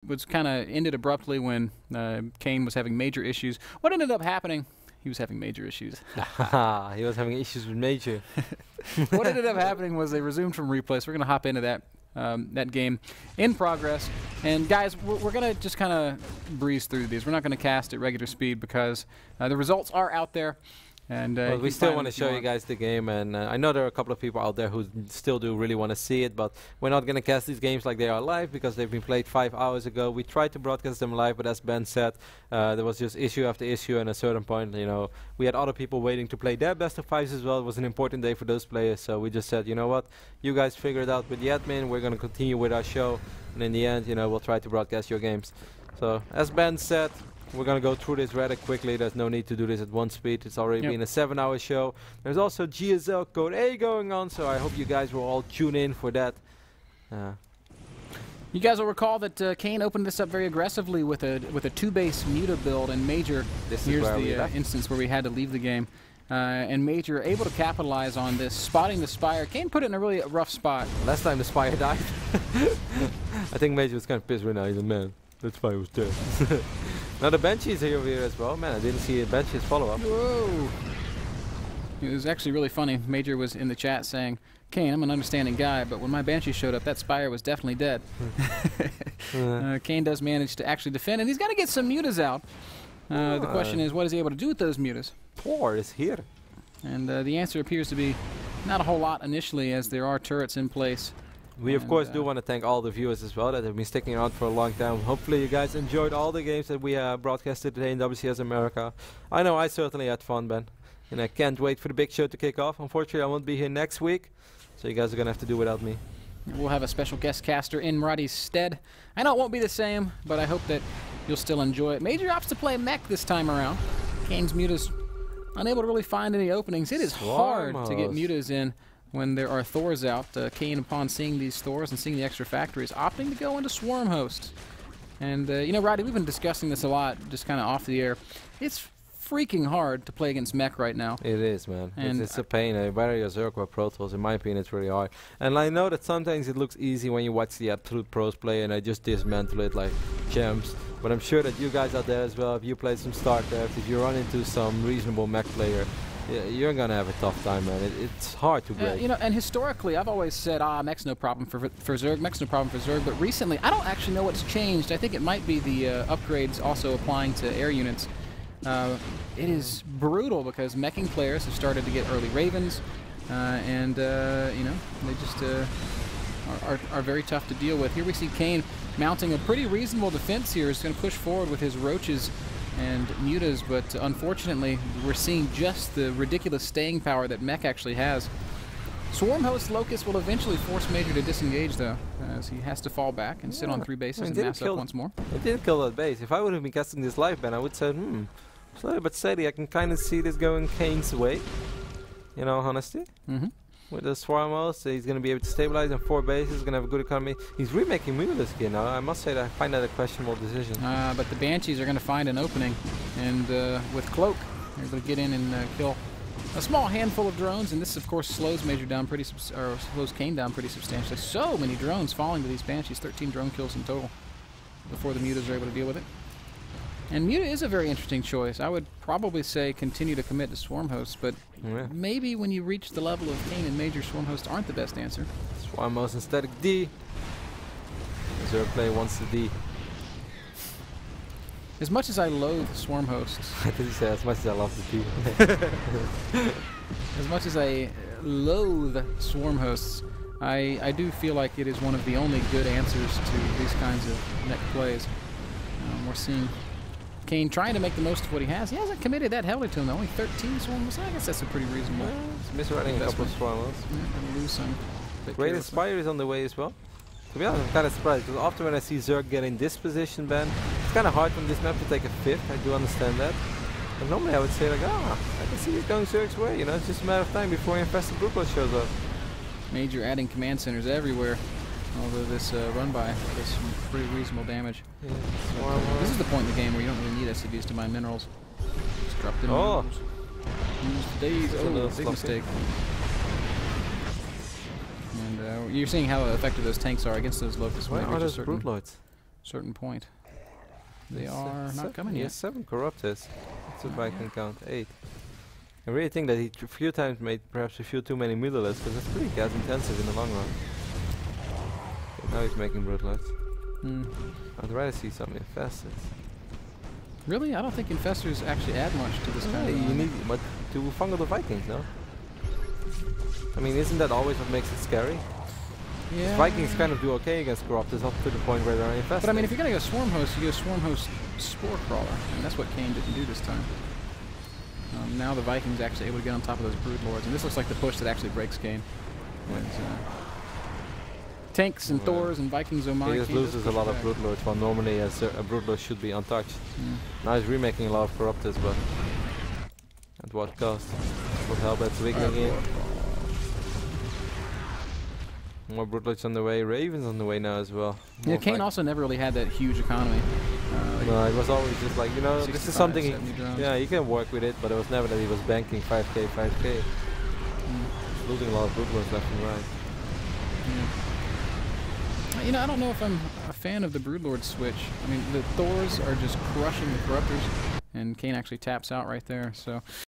was kind of ended abruptly when Kane was having major issues. What ended up happening? He was having major issues. He was having issues with Major. What ended up happening was they resumed from replay, so we're going to hop into that that game in progress. And guys, we're going to just kind of breeze through these. We're not going to cast at regular speed because the results are out there. And well, we still want to show you guys the game, and I know there are a couple of people out there who still do really want to see it, but we're not going to cast these games like they are live because they've been played 5 hours ago. We tried to broadcast them live, but as Ben said, there was just issue after issue, and at a certain point, you know, we had other people waiting to play their best of fives as well. It was an important day for those players, so we just said, you know what, you guys figure it out with the admin. We're going to continue with our show, and in the end, you know, we'll try to broadcast your games. So, as Ben said, we're going to go through this rather quickly. There's no need to do this at one speed. It's already been a 7-hour show. There's also GSL Code A going on, so I hope you guys will all tune in for that. You guys will recall that Kane opened this up very aggressively with a 2-base Muta build, and Major, here's the instance where we had to leave the game. And Major able to capitalize on this, spotting the Spire. Kane put it in a really rough spot. Last time the Spire died. I think Major was kind of pissed right now. He's like, man, that Spire was dead. Now the Banshees are over here as well. Man, I didn't see a Banshees follow-up. Whoa! It was actually really funny. Major was in the chat saying, Kane, I'm an understanding guy, but when my Banshee showed up, that Spire was definitely dead. Kane does manage to actually defend, and he's got to get some mutas out. The question is, what is he able to do with those mutas? Thor is here. And the answer appears to be not a whole lot initially, as there are turrets in place. We of course do want to thank all the viewers as well that have been sticking around for a long time. Hopefully you guys enjoyed all the games that we broadcasted today in WCS America. I know I certainly had fun, Ben. And I can't wait for the big show to kick off. Unfortunately, I won't be here next week, so you guys are going to have to do without me. We'll have a special guest caster in Roddy's stead. I know it won't be the same, but I hope that you'll still enjoy it. Major opts to play mech this time around. Kane's mutas unable to really find any openings. It is hard to get mutas in when there are Thors out. Kane, upon seeing these Thors and seeing the extra factories, opting to go into Swarm hosts. And, you know, Roddy, we've been discussing this a lot, just kind of off the air. It's freaking hard to play against mech right now. It is, man. It's a pain. Whether you're Zerg or Pro Tools, in my opinion, it's really hard. And I know that sometimes it looks easy when you watch the absolute pros play, and I just dismantle it like champs. But I'm sure that you guys out there as well, if you play some StarCraft, if you run into some reasonable mech player, you're gonna have a tough time, man. It's hard to break. You know, and historically, I've always said, mech's no problem for Zerg, mech's no problem for Zerg. But recently, I don't actually know what's changed. I think it might be the upgrades also applying to air units. It is brutal because meching players have started to get early Ravens, and you know, they just are very tough to deal with. Here we see Kane mounting a pretty reasonable defense here. He's going to push forward with his roaches and mutas, but unfortunately we're seeing just the ridiculous staying power that mech actually has. Swarm host Locust will eventually force Major to disengage though, as he has to fall back and sit on 3 bases and mass up once more. It didn't kill that base. If I would have been casting this live, Ben, I would say, slowly but steady, I can kind of see this going Kane's way. You know, honestly. With the Swarm host, he's going to be able to stabilize on 4 bases, he's going to have a good economy. He's remaking Mutas again now. I must say that I find that a questionable decision. But the Banshees are going to find an opening, and with Cloak, they're able to get in and kill a small handful of drones, and this of course slows Major down pretty slows Kane down pretty substantially. So many drones falling to these Banshees, 13 drone kills in total before the Mutas are able to deal with it. And Muta is a very interesting choice. I would probably say continue to commit to Swarm hosts, but maybe when you reach the level of Kane and Major, Swarm hosts aren't the best answer. Swarm host and static D. Zerg player wants the D. As much as I loathe Swarm hosts. I did say as much as I love the D. As much as I loathe Swarm hosts, I do feel like it is one of the only good answers to these kinds of mech plays. We're seeing Kane trying to make the most of what he has. He hasn't committed that heavily to him, though. Only 13 Swarm hosts. I guess that's a pretty reasonable. He's miswriting a couple of Swarm hosts. Gonna lose some. Great Spire is on the way as well. To be honest, I'm kind of surprised, because often when I see Zerg get in this position, Ben, it's kind of hard on this map to take a 5th. I do understand that. But normally I would say like, I can see it going Zerg's way. You know, it's just a matter of time before Infested Brooklyn shows up. Major adding command centers everywhere. Although this run by does some pretty reasonable damage. Yeah, this is the point in the game where you don't really need SCVs to buy minerals. Just drop them. Use days. Oh, big mistake. And you're seeing how effective those tanks are against those locusts. Where are those Brute Lords? certain point. They are not coming yet. yet. 7 Corruptors. That's if Not I yet. can count 8. I really think that he a few times made perhaps a few too many Mutalists, because it's pretty gas intensive in the long run. Okay, now he's making Broodlords. I'd rather see some Infestors. Really? I don't think Infestors actually add much to this kind of You army. need but to fungal the Vikings, no? I mean, isn't that always what makes it scary? Yeah. Vikings kind of do okay against Corruptors up to the point where they're infested. But I mean, if you're gonna go Swarm Host, you go Swarm Host Spore Crawler, and that's what Kane didn't do this time. Now the Vikings actually able to get on top of those Broodlords, and this looks like the push that actually breaks Kane. With, tanks and Thors and Vikings Omai. He just loses a lot of Broodlords, while normally a Broodlord should be untouched. Now he's remaking a lot of Corruptors, but at what cost? What Hellbat's wiggling in. More Broodlords on the way, Ravens on the way now as well. Yeah, Kane also never really had that huge economy. No, it was always just like, you know, this is something he, 70 drones. yeah, you can work with it, but it was never that he was banking 5k, 5k. He's losing a lot of Broodlords left and right. Yeah. You know, I don't know if I'm a fan of the Broodlord switch. I mean, the Thors are just crushing the Corruptors, and Kane actually taps out right there, so...